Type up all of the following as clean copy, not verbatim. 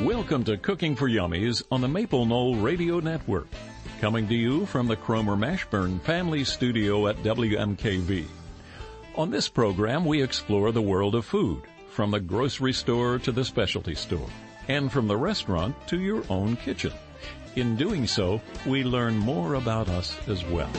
Welcome to Cooking for Yummies on the Maple Knoll Radio Network. Coming to you from the Cromer-Mashburn Family Studio at WMKV. On this program, we explore the world of food, from the grocery store to the specialty store, and from the restaurant to your own kitchen. In doing so, we learn more about us as well.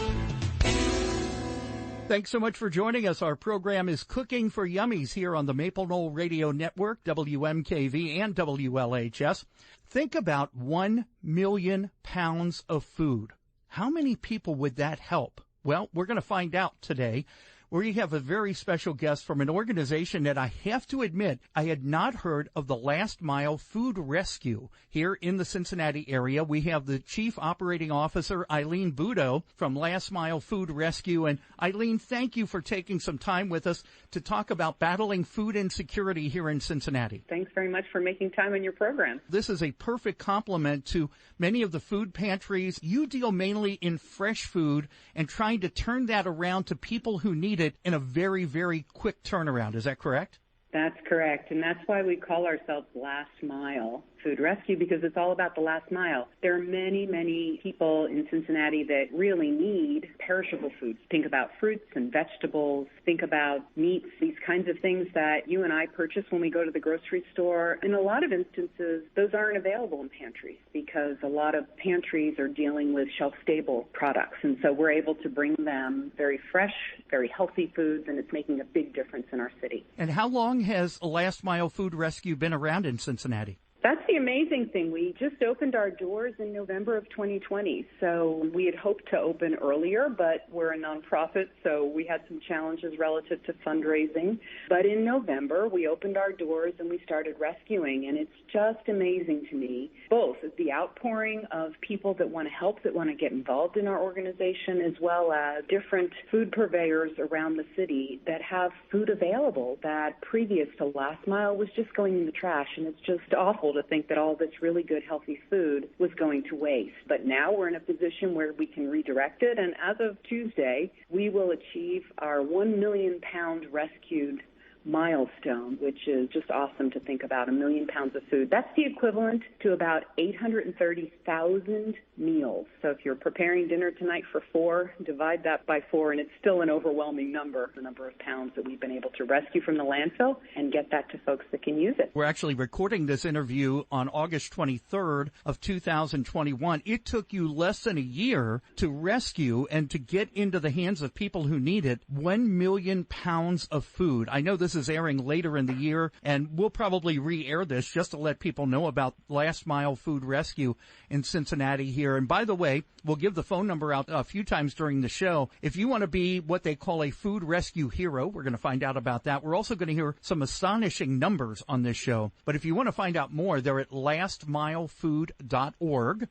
Thanks so much for joining us. Our program is Cooking for Yummies here on the Maple Knoll Radio Network, WMKV and WLHS. Think about 1 million pounds of food. How many people would that help? Well, we're going to find out today. We have a very special guest from an organization that I have to admit I had not heard of, the Last Mile Food Rescue here in the Cincinnati area. We have the Chief Operating Officer, Eileen Budo, from Last Mile Food Rescue. And Eileen, thank you for taking some time with us to talk about battling food insecurity here in Cincinnati. Thanks very much for making time in your program. This is a perfect complement to many of the food pantries. You deal mainly in fresh food and trying to turn that around to people who need it in a very, very quick turnaround. Is that correct? That's correct, and that's why we call ourselves Last Mile Food Rescue, because it's all about the last mile. There are many, many people in Cincinnati that really need perishable foods. Think about fruits and vegetables. Think about meats, these kinds of things that you and I purchase when we go to the grocery store. In a lot of instances, those aren't available in pantries because a lot of pantries are dealing with shelf-stable products, and so we're able to bring them very fresh, very healthy foods, and it's making a big difference in our city. And how long has Last Mile Food Rescue been around in Cincinnati? That's the amazing thing. We just opened our doors in November of 2020, so we had hoped to open earlier, but we're a nonprofit, so we had some challenges relative to fundraising. But in November, we opened our doors and we started rescuing, and it's just amazing to me, both the outpouring of people that want to help, that want to get involved in our organization, as well as different food purveyors around the city that have food available that previous to Last Mile was just going in the trash, and it's just awful to think that all this really good, healthy food was going to waste. But now we're in a position where we can redirect it, and as of Tuesday, we will achieve our 1 million pound rescued milestone, which is just awesome to think about, 1 million pounds of food. That's the equivalent to about 830,000 meals. So if you're preparing dinner tonight for 4, divide that by 4, and it's still an overwhelming number, the number of pounds that we've been able to rescue from the landfill and get that to folks that can use it. We're actually recording this interview on August 23rd of 2021. It took you less than a year to rescue and to get into the hands of people who need it 1 million pounds of food. I know this is airing later in the year, and we'll probably re-air this just to let people know about Last Mile Food Rescue in Cincinnati here. And by the way, we'll give the phone number out a few times during the show. If you want to be what they call a food rescue hero, we're going to find out about that. We're also going to hear some astonishing numbers on this show. But if you want to find out more, they're at lastmilefood.org,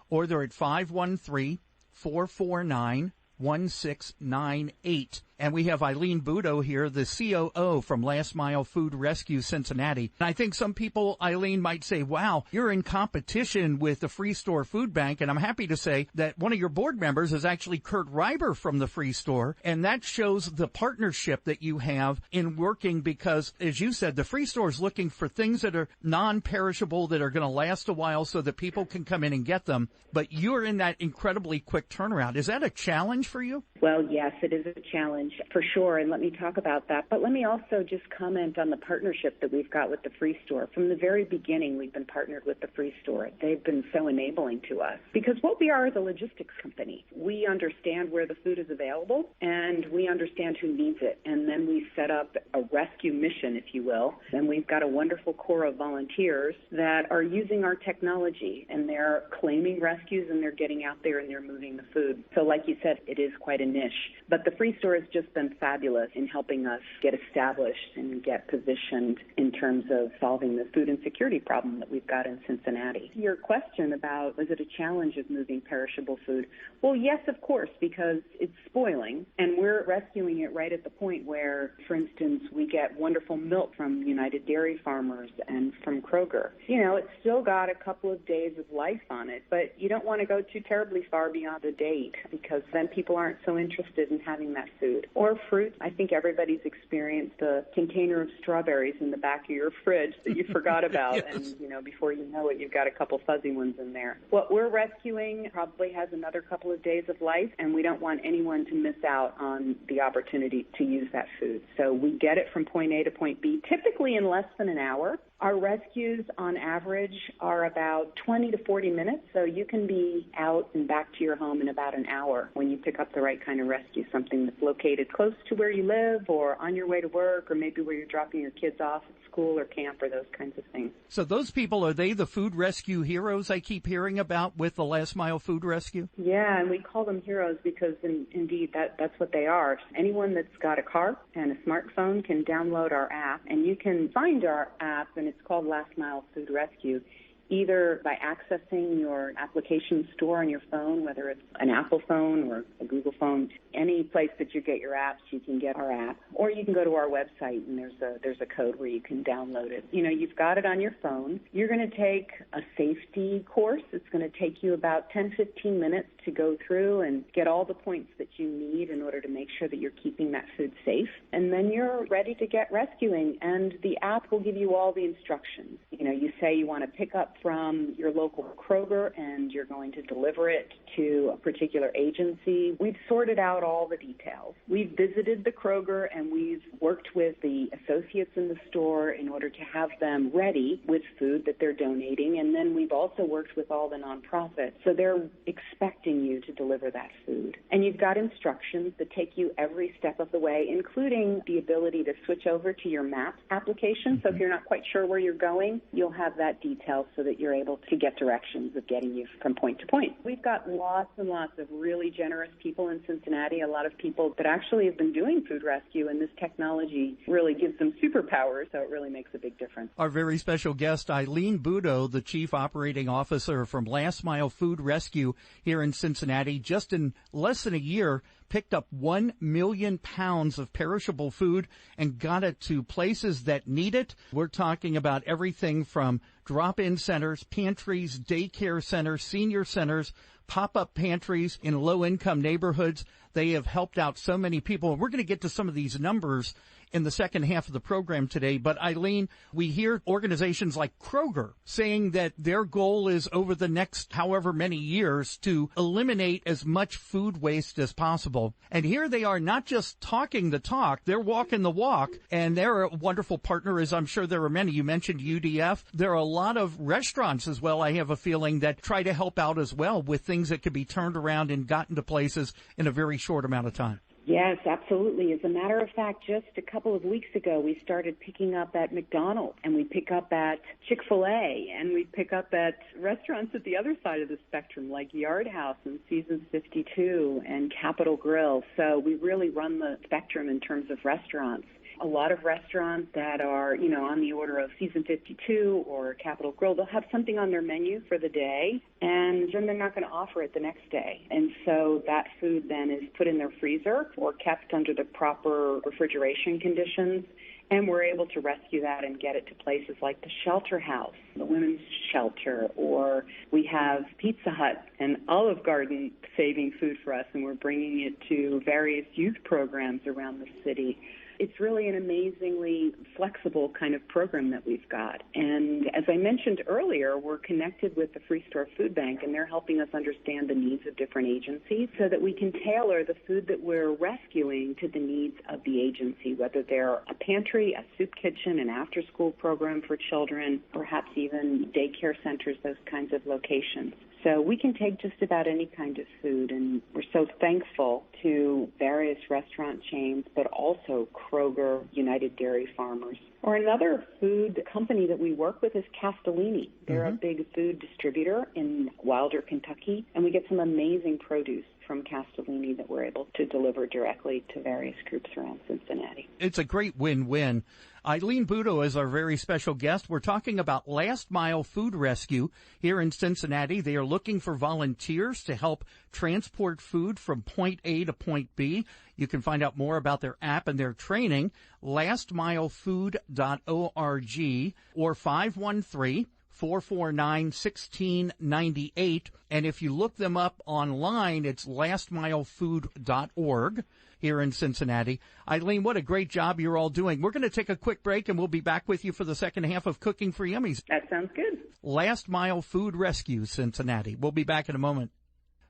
or they're at 513-449-1698. And we have Eileen Budo here, the COO from Last Mile Food Rescue Cincinnati. And I think some people, Eileen, might say, wow, you're in competition with the Free Store Food Bank. And I'm happy to say that one of your board members is actually Kurt Reiber from the Free Store. And that shows the partnership that you have in working because, as you said, the Free Store is looking for things that are non-perishable, that are going to last a while so that people can come in and get them. But you're in that incredibly quick turnaround. Is that a challenge for you? Well, yes, it is a challenge for sure, and let me talk about that. But let me also just comment on the partnership that we've got with the Free Store. From the very beginning, we've been partnered with the Free Store. They've been so enabling to us because what we are is a logistics company. We understand where the food is available, and we understand who needs it. And then we set up a rescue mission, if you will, and we've got a wonderful core of volunteers that are using our technology, and they're claiming rescues, and they're getting out there, and they're moving the food. So like you said, it is quite a niche. But the Free Store has just been fabulous in helping us get established and get positioned in terms of solving the food insecurity problem that we've got in Cincinnati. Your question about, was it a challenge of moving perishable food? Well, yes, of course, because it's spoiling, and we're rescuing it right at the point where, for instance, we get wonderful milk from United Dairy Farmers and from Kroger. You know, it's still got a couple of days of life on it, but you don't want to go too terribly far beyond the date because then people aren't so interested in having that food. food. Or fruit. I think everybody's experienced a container of strawberries in the back of your fridge that you forgot about. Yes. And, before you know it, you've got a couple fuzzy ones in there. What we're rescuing probably has another couple of days of life, and we don't want anyone to miss out on the opportunity to use that food. So we get it from point A to point B, typically in less than an hour. Our rescues, on average, are about 20 to 40 minutes, so you can be out and back to your home in about an hour when you pick up the right kind of rescue, something that's located close to where you live or on your way to work or maybe where you're dropping your kids off at school or camp or those kinds of things. So those people, are they the food rescue heroes I keep hearing about with the Last Mile Food Rescue? Yeah, and we call them heroes because, indeed, that's what they are. Anyone that's got a car and a smartphone can download our app, and you can find our app, and it's called Last Mile Food Rescue, either by accessing your application store on your phone, whether it's an Apple phone or a Google phone. Any place that you get your apps, you can get our app. Or you can go to our website, and there's a code where you can download it. You've got it on your phone. You're going to take a safety course. It's going to take you about 10-15 minutes to go through and get all the points that you need in order to make sure that you're keeping that food safe. And then you're ready to get rescuing, and the app will give you all the instructions. You say you want to pick up from your local Kroger, and you're going to deliver it to a particular agency. We've sorted out all the details. We've visited the Kroger, and we've worked with the associates in the store in order to have them ready with food that they're donating. And then we've also worked with all the nonprofits. So they're expecting you to deliver that food. And you've got instructions that take you every step of the way, including the ability to switch over to your map application. So if you're not quite sure where you're going, you'll have that detail so that you're able to get directions of getting you from point to point. We've got lots and lots of really generous people in Cincinnati, a lot of people that actually have been doing food rescue, and this technology really gives them superpowers, so it really makes a big difference. Our very special guest, Eileen Budo, the Chief Operating Officer from Last Mile Food Rescue here in Cincinnati, just in less than a year, picked up 1 million pounds of perishable food and got it to places that need it. We're talking about everything from drop-in centers, pantries, daycare centers, senior centers, pop-up pantries in low-income neighborhoods. They have helped out so many people. And we're going to get to some of these numbers in the second half of the program today. But Eileen, we hear organizations like Kroger saying that their goal is over the next however many years to eliminate as much food waste as possible. And here they are not just talking the talk, they're walking the walk. And they're a wonderful partner, as I'm sure there are many. You mentioned UDF. There are a lot of restaurants as well, I have a feeling, that try to help out as well with things that could be turned around and gotten to places in a very short amount of time. Yes, absolutely. As a matter of fact, just a couple of weeks ago, we started picking up at McDonald's, and we pick up at Chick-fil-A, and we pick up at restaurants at the other side of the spectrum, like Yard House and Seasons 52 and Capitol Grill. So we really run the spectrum in terms of restaurants. A lot of restaurants that are, on the order of Season 52 or Capitol Grill, they'll have something on their menu for the day, and then they're not going to offer it the next day. And so that food then is put in their freezer or kept under the proper refrigeration conditions, and we're able to rescue that and get it to places like the Shelter House, the Women's Shelter, or we have Pizza Hut and Olive Garden saving food for us, and we're bringing it to various youth programs around the city. It's really an amazingly flexible kind of program that we've got. And as I mentioned earlier, we're connected with the Free Store Food Bank, and they're helping us understand the needs of different agencies so that we can tailor the food that we're rescuing to the needs of the agency, whether they're a pantry, a soup kitchen, an after-school program for children, perhaps even daycare centers, those kinds of locations. So we can take just about any kind of food, and we're so thankful to various restaurant chains, but also Kroger, United Dairy Farmers. Or another food company that we work with is Castellini. They're a big food distributor in Wilder, Kentucky, and we get some amazing produce from Castellini that we're able to deliver directly to various groups around Cincinnati. It's a great win-win. Eileen Budo is our very special guest. We're talking about Last Mile Food Rescue here in Cincinnati. They are looking for volunteers to help transport food from point A to point B. You can find out more about their app and their training, lastmilefood.org or 513-449-1698. And if you look them up online, it's lastmilefood.org. here in Cincinnati. Eileen, what a great job you're all doing. We're going to take a quick break, and we'll be back with you for the second half of Cooking for Yummies. That sounds good. Last Mile Food Rescue, Cincinnati. We'll be back in a moment.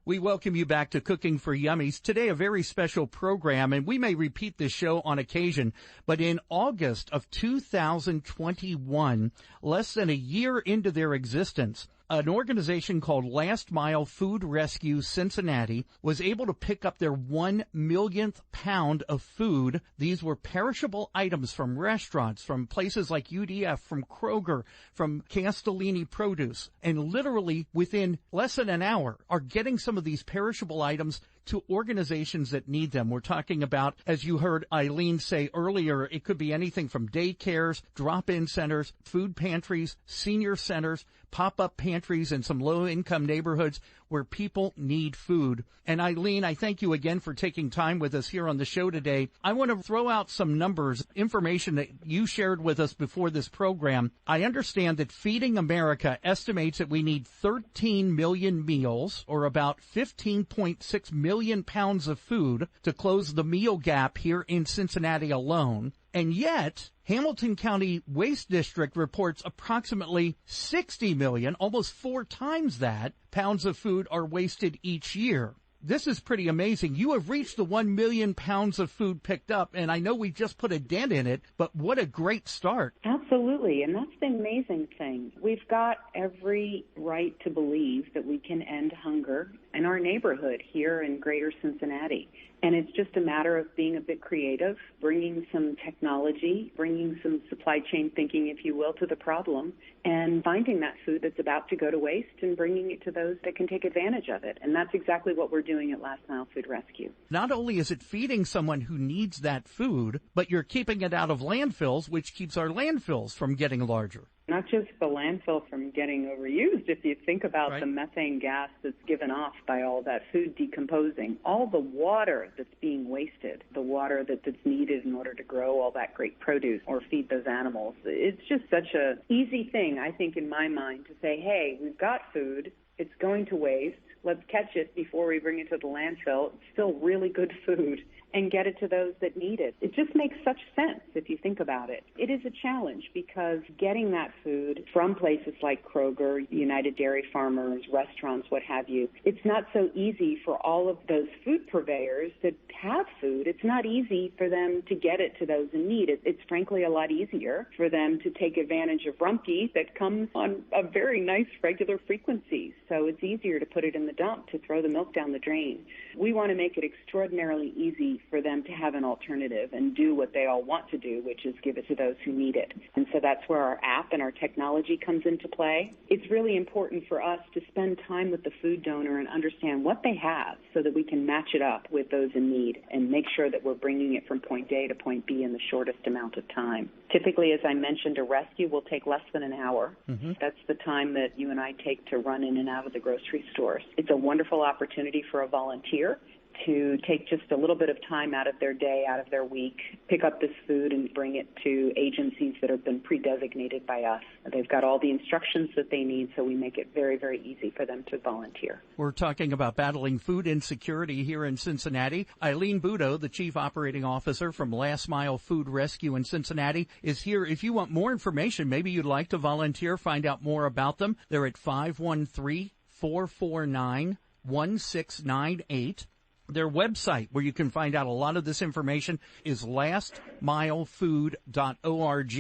We welcome you back to Cooking for Yummies. Today, a very special program, and we may repeat this show on occasion, but in August of 2021, less than a year into their existence, an organization called Last Mile Food Rescue Cincinnati was able to pick up their 1 millionth pound of food. These were perishable items from restaurants, from places like UDF, from Kroger, from Castellini Produce, and literally within less than an hour are getting some of these perishable items to organizations that need them. We're talking about, as you heard Eileen say earlier, it could be anything from daycares, drop-in centers, food pantries, senior centers, pop-up pantries in some low-income neighborhoods where people need food. And Eileen, I thank you again for taking time with us here on the show today. I want to throw out some numbers, information that you shared with us before this program. I understand that Feeding America estimates that we need 13 million meals, or about 15.6 million pounds of food, to close the meal gap here in Cincinnati alone. And yet, Hamilton County Waste District reports approximately 60 million, almost 4 times that, pounds of food are wasted each year. This is pretty amazing. You have reached the 1 million pounds of food picked up, and I know we just put a dent in it, but what a great start. Absolutely, and that's the amazing thing. We've got every right to believe that we can end hunger in our neighborhood here in greater Cincinnati. And it's just a matter of being a bit creative, bringing some technology, bringing some supply chain thinking, if you will, to the problem, and finding that food that's about to go to waste and bringing it to those that can take advantage of it. And that's exactly what we're doing at Last Mile Food Rescue. Not only is it feeding someone who needs that food, but you're keeping it out of landfills, which keeps our landfills from getting larger. Not just the landfill from getting overused. If you think about the methane gas that's given off by all that food decomposing, all the water that's being wasted, the water that's needed in order to grow all that great produce or feed those animals. It's just such a easy thing, I think, in my mind, to say, hey, we've got food, it's going to waste, let's catch it before we bring it to the landfill. It's still really good food, and get it to those that need it. It just makes such sense if you think about it. It is a challenge because getting that food from places like Kroger, United Dairy Farmers, restaurants, what have you, it's not so easy for all of those food purveyors that have food. It's not easy for them to get it to those in need. It's frankly a lot easier for them to take advantage of Rumpke that comes on a very nice regular frequency. So it's easier to put it in the dump, to throw the milk down the drain. We want to make it extraordinarily easy for them to have an alternative and do what they all want to do, which is give it to those who need it. And so that's where our app and our technology comes into play. It's really important for us to spend time with the food donor and understand what they have so that we can match it up with those in need and make sure that we're bringing it from point A to point B in the shortest amount of time. Typically, as I mentioned, a rescue will take less than an hour. Mm-hmm. That's the time that you and I take to run in and out of the grocery stores. It's a wonderful opportunity for a volunteer to take just a little bit of time out of their day, out of their week, pick up this food and bring it to agencies that have been pre-designated by us. They've got all the instructions that they need, so we make it very, very easy for them to volunteer. We're talking about battling food insecurity here in Cincinnati. Eileen Budo, the Chief Operating Officer from Last Mile Food Rescue in Cincinnati, is here. If you want more information, maybe you'd like to volunteer, find out more about them. They're at 513-449-1698. Their website, where you can find out a lot of this information, is lastmilefood.org.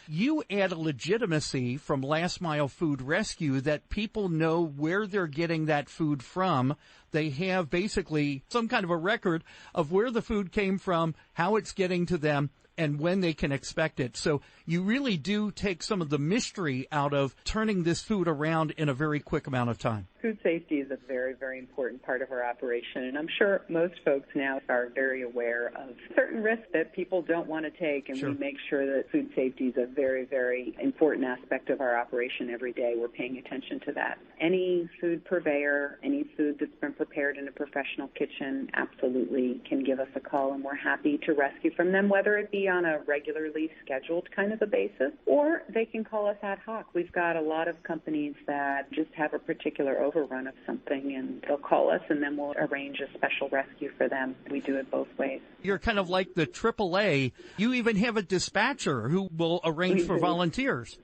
You add a legitimacy from Last Mile Food Rescue that people know where they're getting that food from. They have basically some kind of a record of where the food came from, how it's getting to them, and when they can expect it. So you really do take some of the mystery out of turning this food around in a very quick amount of time. Food safety is a very, very important part of our operation, and I'm sure most folks now are very aware of certain risks that people don't want to take, and we make sure that food safety is a very, very important aspect of our operation every day. We're paying attention to that. Any food purveyor, any food that's been prepared in a professional kitchen absolutely can give us a call, and we're happy to rescue from them, whether it be on a regularly scheduled kind of a basis, or they can call us ad hoc. We've got a lot of companies that just have a particular overrun of something, and they'll call us, and then we'll arrange a special rescue for them. We do it both ways. You're kind of like the AAA. You even have a dispatcher who will arrange for volunteers.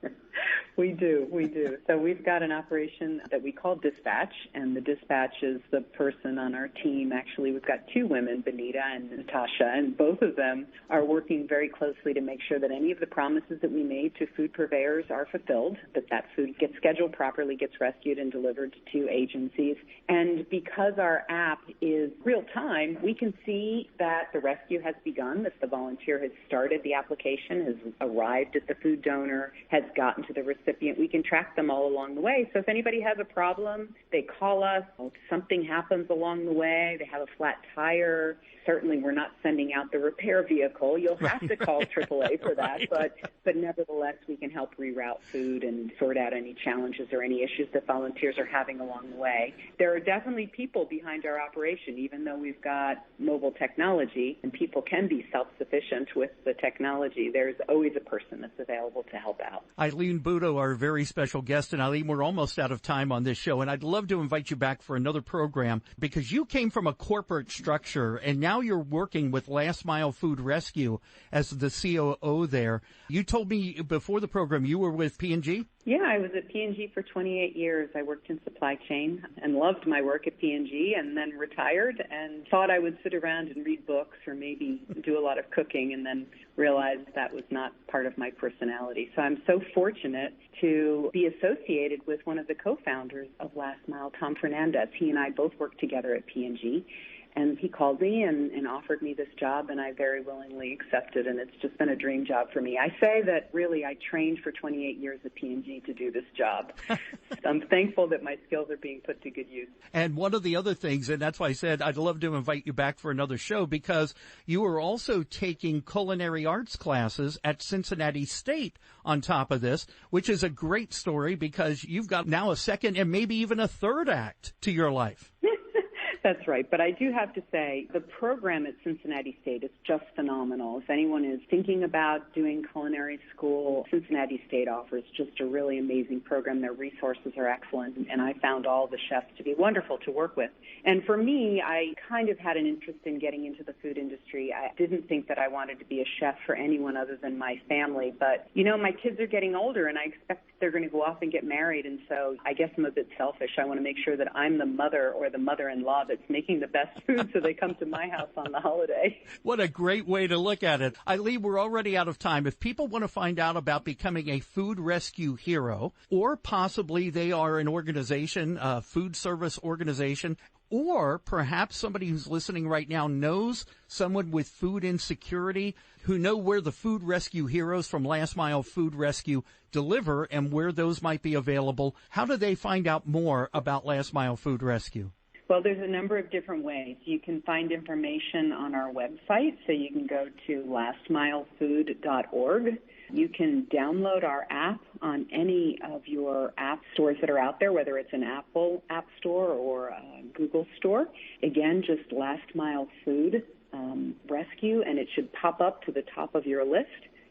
We do. So we've got an operation that we call Dispatch, and the dispatch is the person on our team. Actually, we've got two women, Benita and Natasha, and both of them are working very closely to make sure that any of the promises that we made to food purveyors are fulfilled, that food gets scheduled properly, gets rescued and delivered to agencies. And because our app is real time, we can see that the rescue has begun, that the volunteer has started the application, has arrived at the food donor, has gotten to the recipient. We can track them all along the way. So if anybody has a problem, they call us. If something happens along the way, they have a flat tire. Certainly we're not sending out the repair vehicle. You'll have to call AAA for that. Right. But nevertheless, we can help reroute food and sort out any challenges or any issues that volunteers are having along the way. There are definitely people behind our operation, even though we've got mobile technology, and people can be self-sufficient with the technology. There's always a person that's available to help out. Eileen Budo, our very special guest. And Eileen, we're almost out of time on this show, and I'd love to invite you back for another program because you came from a corporate structure, and now you're working with Last Mile Food Rescue as the COO there. You told me before the program you were with P&G? Yeah, I was at P&G for 28 years. I worked in supply chain and loved my work at P&G, and then retired and thought I would sit around and read books or maybe do a lot of cooking, and then realized that was not part of my personality. So I'm so fortunate to be associated with one of the co-founders of Last Mile, Tom Fernandez. He and I both worked together at P&G. And he called me and offered me this job, and I very willingly accepted, and it's just been a dream job for me. I say that really I trained for 28 years at P&G to do this job. I'm thankful that my skills are being put to good use. And one of the other things, and that's why I said I'd love to invite you back for another show, because you are also taking culinary arts classes at Cincinnati State on top of this, which is a great story because you've got now a second and maybe even a third act to your life. That's right. But I do have to say the program at Cincinnati State is just phenomenal. If anyone is thinking about doing culinary school, Cincinnati State offers just a really amazing program. Their resources are excellent, and I found all the chefs to be wonderful to work with. And for me, I kind of had an interest in getting into the food industry. I didn't think that I wanted to be a chef for anyone other than my family. But, you know, my kids are getting older, and I expect they're going to go off and get married. And so I guess I'm a bit selfish. I want to make sure that I'm the mother or the mother-in-law that's making the best food so they come to my house on the holiday. What a great way to look at it. Eileen, we're already out of time. If people want to find out about becoming a food rescue hero, or possibly they are an organization, a food service organization, or perhaps somebody who's listening right now knows someone with food insecurity who know where the food rescue heroes from Last Mile Food Rescue deliver and where those might be available, how do they find out more about Last Mile Food Rescue? Well, there's a number of different ways. You can find information on our website, so you can go to lastmilefood.org. You can download our app on any of your app stores that are out there, whether it's an Apple App Store or a Google Store. Again, just Last Mile Food Rescue, and it should pop up to the top of your list.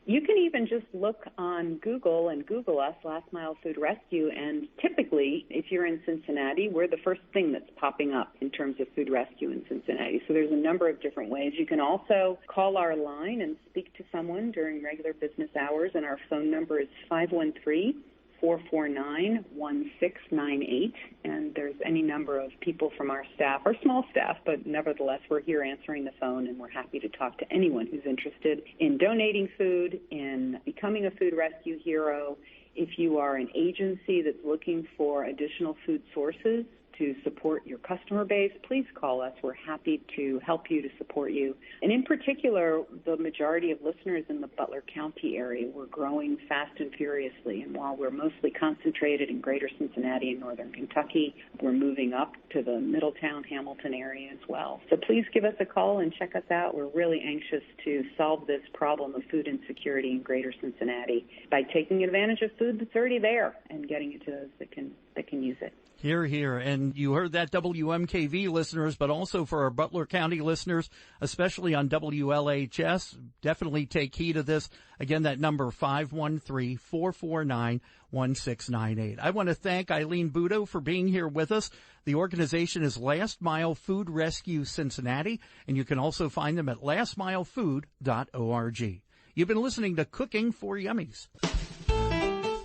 You can even just look on Google and Google us, Last Mile Food Rescue, and typically, if you're in Cincinnati, we're the first thing that's popping up in terms of food rescue in Cincinnati. So there's a number of different ways. You can also call our line and speak to someone during regular business hours, and our phone number is 513-449-1698, and there's any number of people from our staff, our small staff, but nevertheless, we're here answering the phone, and we're happy to talk to anyone who's interested in donating food, in becoming a food rescue hero. If you are an agency that's looking for additional food sources to support your customer base, please call us. We're happy to help you, to support you. And in particular, the majority of listeners in the Butler County area, we're growing fast and furiously. And while we're mostly concentrated in greater Cincinnati and northern Kentucky, we're moving up to the Middletown, Hamilton area as well. So please give us a call and check us out. We're really anxious to solve this problem of food insecurity in greater Cincinnati by taking advantage of food that's already there and getting it to those that can that can use it. Hear, hear. And you heard that, WMKV listeners, but also for our Butler County listeners, especially on WLHS, definitely take heed of this. Again, that number 513-449-1698. I want to thank Eileen Budo for being here with us. The organization is Last Mile Food Rescue Cincinnati, and you can also find them at lastmilefood.org. You've been listening to Cooking for Yummies.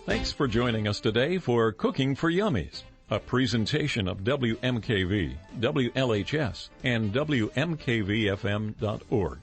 Thanks for joining us today for Cooking for Yummies, a presentation of WMKV, WLHS, and WMKVFM.org.